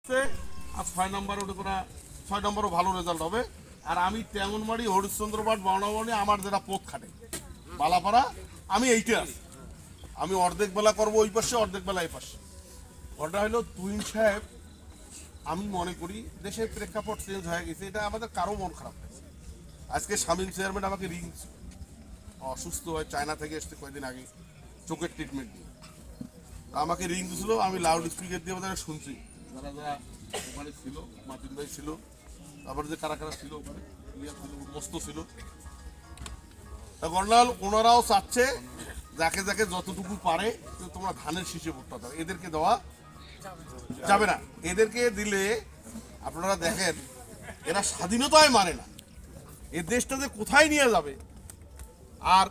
আর 6 নম্বরে ওটা করা 6 নম্বরও ভালো রেজাল্ট হবে। আর আমি তেমনবাড়ি হরিশ্চন্দ্রপাট বাউনাবনি আমার যেটা পথ খাটে বালাপাড়া, আমি এইটা আছি। আমি অর্ধেক বেলা করবো ওই পাশে, অর্ধেক বেলা এই পাশে। ওটা হলো তুইন সাহেব, আমি মনে করি দেশের প্রেক্ষাপট চেঞ্জ হয়ে গেছে, এটা আমাদের কারো মন খারাপ হয়েছে। আজকে শামীম চেয়ারম্যান আমাকে রিং অসুস্থ হয়, চায়না থেকে এসছে কয়েকদিন আগে চোখের ট্রিটমেন্ট নিয়ে, আমাকে রিং দিয়েছিল। আমি লাউড স্পিকার দিয়ে ওদের শুনছি, যারা যারা ওখানে ছিল, মাতিন ভাই ছিল, তারপরে যে কারা কারা ছিল ওখানে মস্ত ছিল। গন্ডাল ওনারাও চাচ্ছে যাকে যাকে যতটুকু পারে তোমরা ধানের শীষে ভোটটা দাও, এদেরকে দেওয়া যাবে না। এদেরকে দিলে আপনারা দেখেন এরা স্বাধীনতায় মানে না, এ দেশটা যে কোথায় নিয়ে যাবে। আর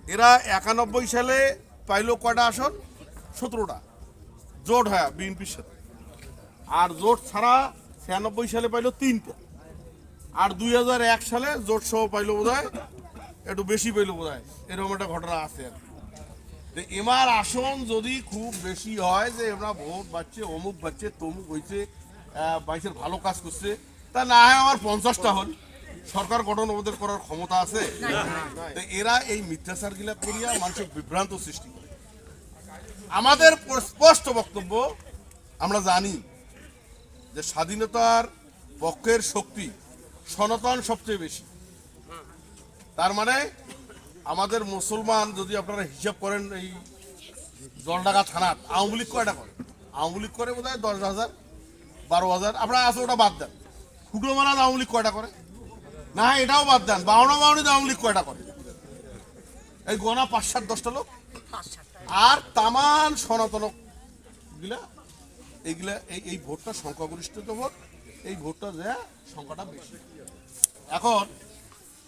এরা 91 সালে পাইলো কয়টা আসন? 17টা জোট হয় বিএনপির সাথে, আর জোট ছাড়া 96 সালে পাইলো 3টা, আর 2001 সালে জোট সহ পাইলো বোধ হয় একটু বেশি পাইলো বোধ হয়, এরকম একটা ঘটনা আছে। আর এমার আসন যদি খুব বেশি হয় যে এরা ভোট বাড়ছে, অমুক বাড়ছে, তমুক হয়েছে, বাইশের ভালো কাজ করছে, তা না হয় আমার 50টা হল, সরকার গঠন ওদের করার ক্ষমতা আছে? এরা এই মিথ্যাচার গিলা করিয়া মানুষের বিভ্রান্ত সৃষ্টি করে। আমাদের স্পষ্ট বক্তব্য, আমরা জানি যে স্বাধীনতার পক্ষের শক্তি সনাতন সবচেয়ে বেশি। তার মানে আমাদের মুসলমান যদি আপনারা হিসাব করেন, এই জলডাঙ্গা থানার আওয়ামী লীগ কয়টা করে? আওয়ামী লীগ করে বোধ হয় 10,000 12,000, আপনারা আছে ওটা বাদ দেন। ফুটো মারা আওয়ামী লীগ কয়টা করে? না এটাও বাদ দেন, বাউনা আওয়ামী লীগ কয়টা করে? এই গোনা 5-7-10টা লোক। আর তামান সনাতন গিলা এইগুলা এই ভোটটা সংখ্যাগরিষ্ঠ ভোট, এই ভোটটা যে সংখ্যাটা বেশি। এখন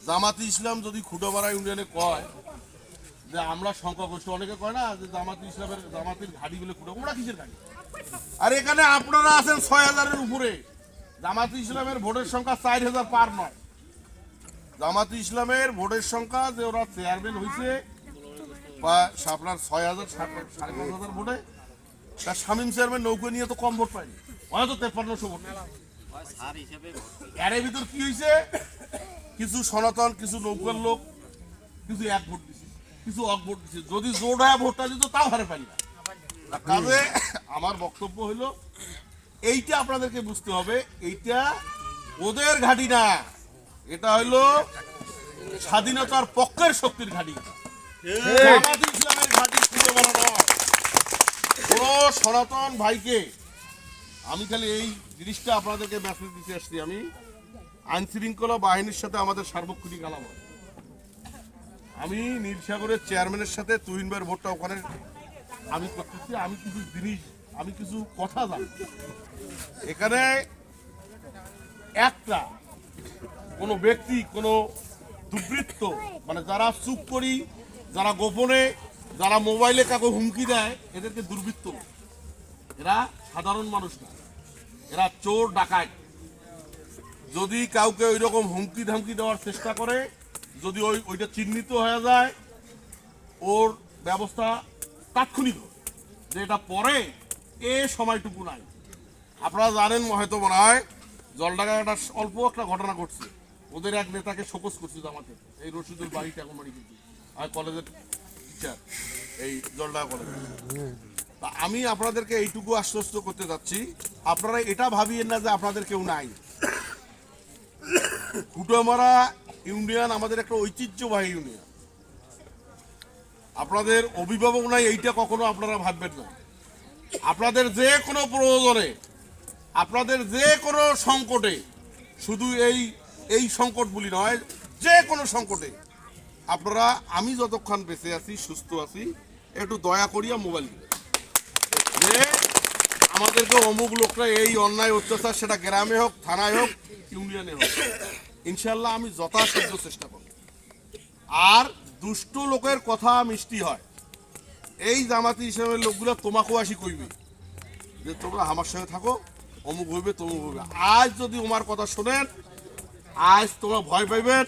জামাতি ইসলাম যদি খুঁটোপাড়া ইউনিয়নে কয় যে আমরা সংখ্যাগরিষ্ঠ, অনেকে কয় না যে জামাতের ঘাড়ি বলে খুঁটো, ওরা কিসের ঘাড়ি? আর এখানে আপনারা আছেন 6,000-এর উপরে। জামাতি ইসলামের ভোটের সংখ্যা 4,000 পার নয়। জামাতি ইসলামের ভোটের সংখ্যা যে ওরা চেয়ারম্যান হয়েছে বা আপনার 6,000 5,500 ভোটে, তার শামীম চেয়ারম্যান নৌকো নিয়ে তো কম ভোট পায়নি, হয়তো 5300 ভোট। এর ভিতর কি হয়েছে? কিছু সনাতন, কিছু নৌকার লোক, কিছু এক ভোট দিচ্ছে, কিছু অক ভোট দিচ্ছে। যদি জোট হয় ভোটটা দিত তাও হারে পারি না। কাজে আমার বক্তব্য হইল এইটা আপনাদেরকে বুঝতে হবে, এইটা ওদের ঘাঁটি না, এটা হইল স্বাধীনতার পক্ষের শক্তির ঘাঁটি। জামাত ইসলামের ঘাঁটি খুঁজে বানানো হয়। কোন সনাতন ভাইকে আমি খালি এই জিনিসটা আপনাদেরকে মেসেজ দিতে আসছি, আমি আইন শৃঙ্খলা বাহিনীর সাথে আমাদের সার্বক্ষণিক আলাপ। আমি নীলসাগরের চেয়ারম্যানের সাথে তুহিন ভাইয়ের ভোটটা ওখানে আমি করতেছি। আমি কিছু জিনিস, আমি কিছু কথা জানি। এখানে একটা কোনো ব্যক্তি, কোনো দুর্বৃত্ত, মানে যারা চুপ করি, যারা গোপনে, যারা মোবাইলে কাউকে হুমকি দেয়, এদেরকে দুর্বৃত্ত। এরা সাধারণ মানুষ না, এরা চোর ডাকাত। যদি কাউকে ওই রকম হুমকি ধামকি দেওয়ার চেষ্টা করে, যদি ওইটা চিহ্নিত হয়ে যায়, ওর ব্যবস্থা তাৎক্ষণিক, যে এটা পরে এ সময়টুকু নাই। আপনারা জানেন হয়তো, মনে হয় জলডাঙ্গায় একটা অল্প একটা ঘটনা ঘটছে, ওদের এক নেতাকে শোকজ করছে জামাতে, এই রশিদুল বাড়িটা এখন বাড়ি কিন্তু কলেজের টিচার, এই জলডাঙ্গা কলেজে। তা আমি আপনাদেরকে এইটুকু আশ্বস্ত করতে যাচ্ছি, আপনারা এটা ভাবিয়েন না যে আপনাদের কেউ নাই। খুঁটোমারা ইউনিয়ন আমাদের একটা ঐতিহ্যবাহী ইউনিয়ন। আপনাদের অভিভাবক নাই এইটা কখনো আপনারা ভাববেন না। আপনাদের যে কোনো প্রয়োজনে, আপনাদের যে কোনো সংকটে, শুধু এই সংকট বলি নয়, যে কোনো সংকটে আপনারা, আমি যতক্ষণ বেঁচে আছি, সুস্থ আছি, একটু দয়া করিয়া মোবাইল দিবেন যে আমাদেরকে অমুক লোকটা এই অন্যায় অত্যাচার, সেটা গ্রামে হোক, থানায় হোক, ইউনিয়নে হোক, ইনশাল্লাহ আমি যথাসাধ্য চেষ্টা করব। আর দুষ্ট লোকের কথা মিষ্টি হয়। এই জামাতি ইসলামের লোকগুলো তোমাকেও আসি কইবে যে তোমরা আমার সঙ্গে থাকো, অমুক হইবে তমুক হইবে। আজ যদি আমার কথা শোনেন, আজ তোমরা ভয় পাইবেন,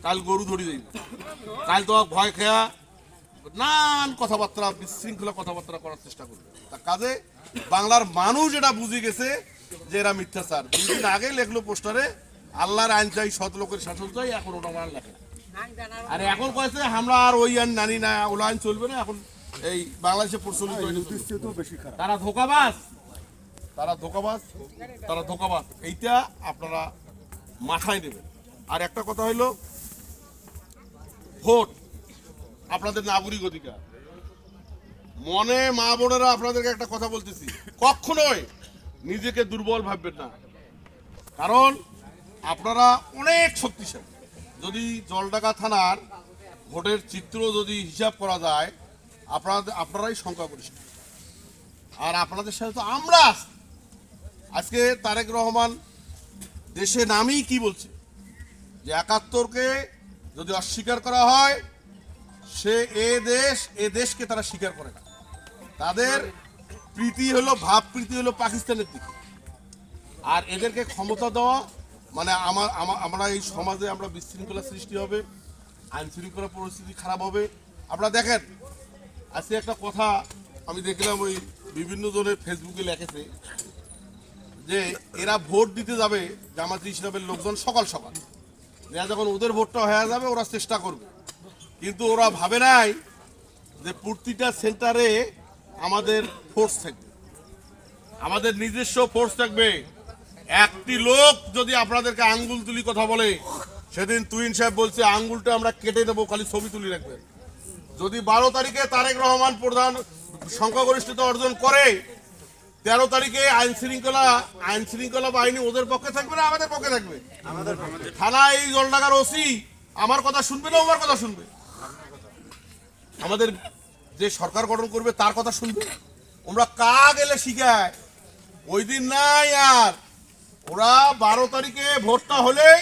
কাল গরু ধরি যাইবে, কাল তোমার ভয় খেয়া নানান কথাবার্তা, বিশৃঙ্খলা কথাবার্তা করার চেষ্টা করবে। তার কাজে বাংলার মানুষ এটা বুঝে গেছে যে এরা মিথ্যাচার। 2 দিন আগে লেখলো পোস্টারে আল্লাহর আইন চাই, সৎ লোকের শাসন চাই, এখন ওটা আমার লেখে। আর এখন কয়েছে আমরা আর ওই আইন জানি না, ওলা আইন চলবে না, এখন এই বাংলাদেশে প্রচলিত তারা ধোঁকাবাজ, তারা ধোঁকাবাজ, তারা ধোঁকাবাজ। এইটা আপনারা মাথায় দেবেন। আর একটা কথা হইল, ভোট আপনাদের নাগরিক অধিকার। মনে মা বোনেরা আপনাদেরকে একটা কথা বলতেছি, কখনোই নিজেকে দুর্বল ভাববেন না, কারণ আপনারা অনেক শক্তিশালী। যদি জলঢাকা থানার ভোটের চিত্র যদি হিসাব করা যায়, আপনারাই সংখ্যাগরিষ্ঠ। আর আপনাদের সাথে তো আমরা আছি। আজকে তারেক রহমান দেশে নামেই কি বলছে, যে 71কে যদি অস্বীকার করা হয়, সে এ দেশকে তারা স্বীকার করে না। তাদের প্রীতি হলো, ভাব প্রীতি হলো পাকিস্তানের দিকে। আর এদেরকে ক্ষমতা দেওয়া মানে আমরা এই সমাজে আমরা বিশৃঙ্খলা সৃষ্টি হবে, আইন শৃঙ্খলা পরিস্থিতি খারাপ হবে। আপনারা দেখেন, আজকে একটা কথা আমি দেখলাম, ওই বিভিন্ন জনের ফেসবুকে লেখেছে যে এরা ভোট দিতে যাবে জামাত ইসলামের লোকজন সকাল সকাল, যখন ওদের ভোটটা হয়ে যাবে ওরা চেষ্টা করবে। কিন্তু ওরা ভাবে নাই যে প্রতিটা সেন্টারে আমাদের ফোর্স থাকবে, আমাদের নিজস্ব ফোর্স থাকবে। একটি লোক যদি আপনাদেরকে আঙ্গুল তুলি কথা বলে, সেদিন তুহিন সাহেব বলছে আঙ্গুলটা আমরা কেটে দেবো, খালি ছবি তুলি রাখবে। যদি 12 তারিখে তারেক রহমান প্রধান সংখ্যাগরিষ্ঠতা অর্জন করে, 13 তারিখে আইন শৃঙ্খলা বাহিনী ওদের পক্ষে থাকবে না আমাদের পক্ষে থাকবে? থানায় এই জলঢাকার ওসি আমার কথা শুনবে না ওর কথা শুনবে? আমাদের যে সরকার গঠন করবে তার কথা শুনবে? ওরা কা গেলে শিখায় ওই দিন নাই। আর ওরা 12 তারিখে ভোটটা হলেই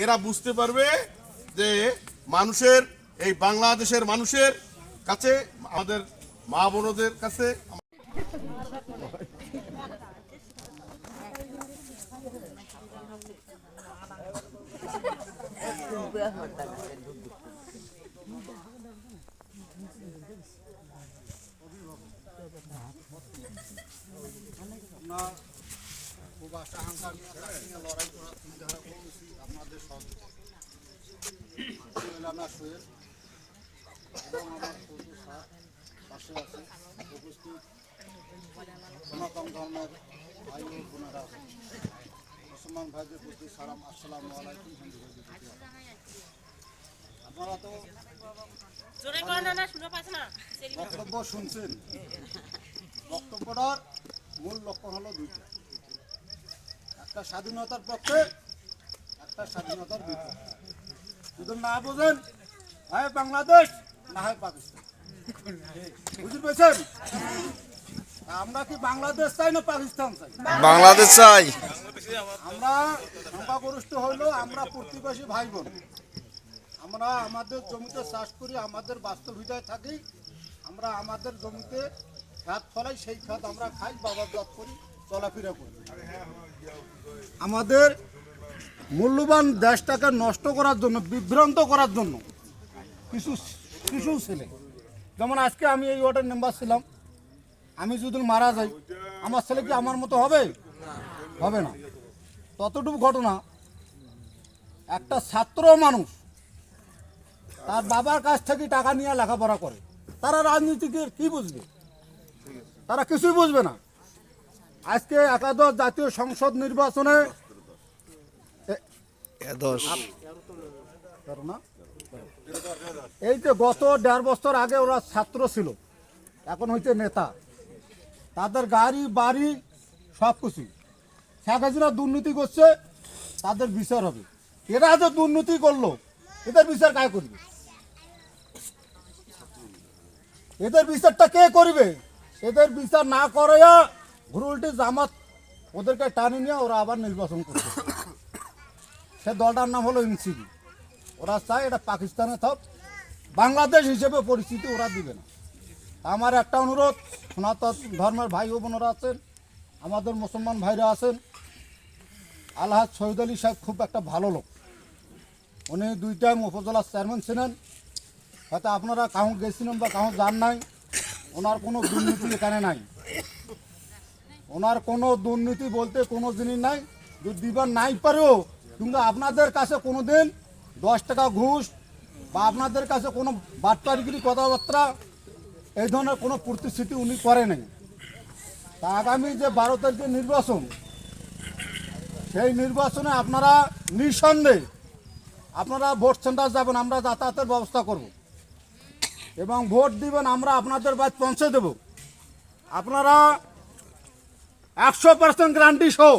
এরা বুঝতে পারবে যে মানুষের, এই বাংলাদেশের মানুষের কাছে, আমাদের মা বোনদের কাছে আপনাদের পাশে আছে উপস্থিত সনাতন ধর্মের ভাই ও বোনেরা আছেন। মুসলমান ভাইদের প্রতি সালাম, আসসালামু আলাইকুম। হিন্দু ভাইদের প্রতি আপনারা তো বক্তব্য শুনছেন। বক্তব্যটার মূল লক্ষণ হলো দুইটা, একটা স্বাধীনতার পক্ষে, একটা স্বাধীনতার বিপক্ষে। যদি না বোঝেন, হয় বাংলাদেশ না হয় পাকিস্তান, বুঝতে পেরেছেন? আমরা কি বাংলাদেশ চাই না পাকিস্তান চাই? বাংলাদেশ চাই। আমরা সংখ্যাগরিষ্ঠ হইলেও আমরা প্রতিবেশী ভাই বোন। আমরা আমাদের জমিতে চাষ করি, আমাদের বাস্তবিকতায় থাকি। আমরা আমাদের জমিতে খাত ফলাই, সেই খাত আমরা খাই, বাজারজাত করি, চলাফেরা করি। আমাদের মূল্যবান দেশটাকে নষ্ট করার জন্য, বিভ্রান্ত করার জন্য কিছু ছেলে, যেমন আজকে আমি এই ওয়ার্ডের মেম্বার ছিলাম, আমি যদি মারা যাই আমার ছেলে কি আমার মতো হবে? হবে না। ততটুকু ঘটনা, একটা ছাত্র মানুষ তার বাবার কাছ থেকে টাকা নিয়ে লেখাপড়া করে, তারা রাজনীতিকে কি বুঝবে? তারা কিছুই বুঝবে না। আজকে একাদশ জাতীয় সংসদ নির্বাচনে এই যে গত 1.5 বছর আগে ওরা ছাত্র ছিল, এখন হইতে নেতা। তাদের গাড়ি বাড়ি সব কিছু, শেখ হাসিনা দুর্নীতি করছে, তাদের বিচার হবে। এরা যে দুর্নীতি করলো, এদের বিচার কাকে করবে? এদের বিচারটা কে করবে? এদের বিচার না করে ঘুরুলটি জামাত ওদেরকে টানি নিয়ে ওরা আবার নির্বাচন করছে। সে দলটার নাম হলো এনসিপি। ওরা চায় এটা পাকিস্তানে থাক, বাংলাদেশ হিসেবে পরিস্থিতি ওরা দিবে না। আমার একটা অনুরোধ, সনাতন ধর্মের ভাই ও বোনেরা আছেন, আমাদের মুসলমান ভাইরা আছেন, আলহাজ শহীদ আলী সাহেব খুব একটা ভালো লোক। উনি 2 টাইম উপজেলার চেয়ারম্যান ছিলেন। হয়তো আপনারা কাহু গেছিলেন বা কাহু যান নাই, ওনার কোনো দুর্নীতি এখানে নাই। ওনার কোনো দুর্নীতি বলতে কোনো জিনিস নাই, যদি দিবার নাই পারেও কিন্তু আপনাদের কাছে কোনো দিন 10 টাকা ঘুষ বা আপনাদের কাছে কোনো বাটপারিগিরি কথাবার্তা এই ধরনের কোনো প্রতিশ্রুতি উনি করে নাই। তা আগামী যে 12 তারিখের নির্বাচন, সেই নির্বাচনে আপনারা নিঃসন্দেহে আপনারা ভোট সেন্টার যাবেন, আমরা যাতায়াতের ব্যবস্থা করব এবং ভোট দিবেন, আমরা আপনাদের বাড়ি পৌঁছে দেব। আপনারা 100% গ্যারান্টি সহ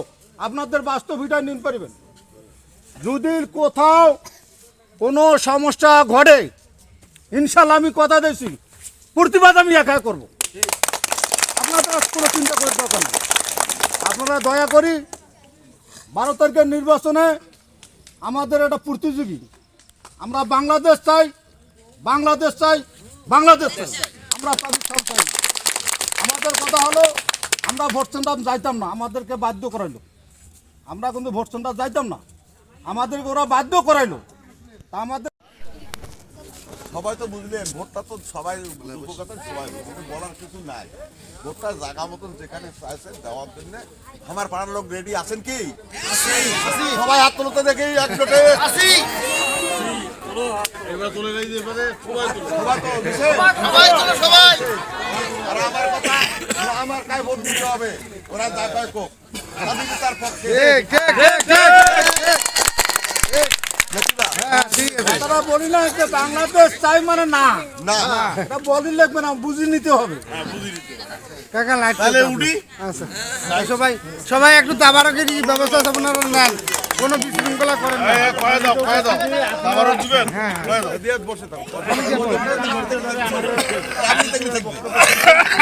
আপনাদের বাস্তব ভিটায় নিতে পারবেন। যদি কোথাও কোনো সমস্যা ঘটে ইনশাল্লাহ আমি কথা দিয়েছি প্রতিবাদ আমি একা করব, আপনাদের কোনো চিন্তা করে দরকার নেই। আপনারা দয়া করি 12 তারিখের নির্বাচনে আমাদের একটা প্রতিযোগী, আমরা বাংলাদেশ চাই, বাংলাদেশ চাই, বাংলাদেশ চাই, আমরা তাদের সব চাই। আমাদের কথা হলো আমরা ভোট সেন্টার যাইতাম না, আমাদেরকে বাধ্য করাইলো। আমরা কিন্তু ভোট সেন্টার যাইতাম না, আমাদেরকে ওরা বাধ্য করাইলো। তা আমাদের সবাই তো বুঝলেন, ভোটটা তো সবাই উপকার সবাই বলার কিছু নাই। ভোটটা জায়গা মতন যেখানে চাইছেন দেওয়ার জন্য আমার পাড়ার লোক রেডি আছেন কি? সবাই হাত তুলতে দেখেই একজোটে এবার তুলে নেই যে এবারে সবাই তুলে। সবাই তো দিছে। আর আমার কথা, আমার কাছে ভোট দিতে হবে, ওরা যা কয় কোক স্বাধীনতার পক্ষে। তারা বলি না যে বাংলাদেশ চাই মানে না, না এটা বলি লাগবে না, বুঝে নিতে হবে। কাকা লাইট তাহলে উঠি। আচ্ছা সবাই সবাই একটু দাবারকের ব্যবস্থা আপনারা নেন, কোনো বিশৃঙ্খলা করেন না। কয়ে দাও আবারও দিবেন। কয়ে দাও। দিয়ে বসে থাকো।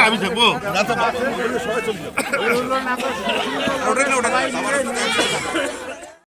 আমি থাকবো। ওটা না, ওটা না।